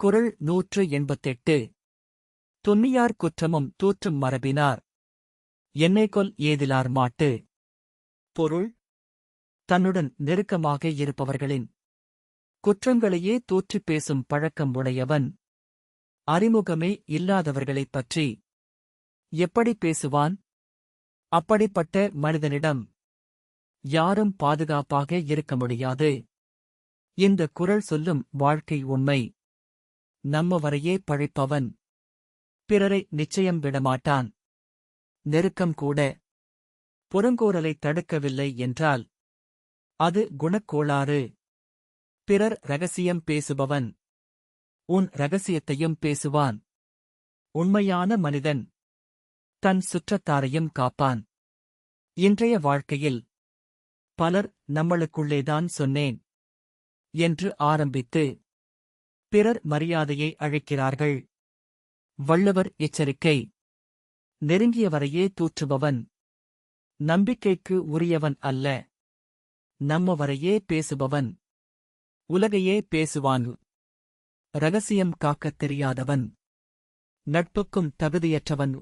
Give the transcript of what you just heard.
குறள் 188. துன்னியார் குற்றமும் தூற்றும் மரபினார். என்னைக்கொல் ஏதிலார் மாட்டு. பொருள்: தன்னுடன் நெருக்கமாக இருப்பவர்களின் குற்றங்களையே தூற்றிப் பேசும் பழக்கம் உடையவன் அறிமுகமே இல்லாதவர்களைப் பற்றி எப்படி பேசுவான்? அப்படிப்பட்ட மனிதனிடம் யாரும் பாதுகாப்பாக இருக்க முடியாது. இந்த குறள் சொல்லும் வாழ்க்கை உண்மை. நம்மவரையே பழிப்பவன் பிறரை நிச்சயம் விடமாட்டான். நெருக்கம் கூட புறங்கூறலைத் தடுக்கவில்லை என்றால் அது குணக்கோளாறு. பிறர் ரகசியம் பேசுபவன் உன் ரகசியத்தையும் பேசுவான். உண்மையான மனிதன் தன் சுற்றத்தாரையும் காப்பான். இன்றைய வாழ்க்கையில் பலர் நம்மளுக்குள்ளேதான் சொன்னேன் என்று ஆரம்பித்து பிறர் மரியாதையை அழைக்கிறார்கள். வள்ளுவர் எச்சரிக்கை: நெருங்கியவரையே தூற்றுபவன் நம்பிக்கைக்கு உரியவன் அல்ல. நம்மவரையே பேசுபவன் உலகையே பேசுவான். ரகசியம் காக்கத் தெரியாதவன் நட்புக்கும் தகுதியற்றவன்.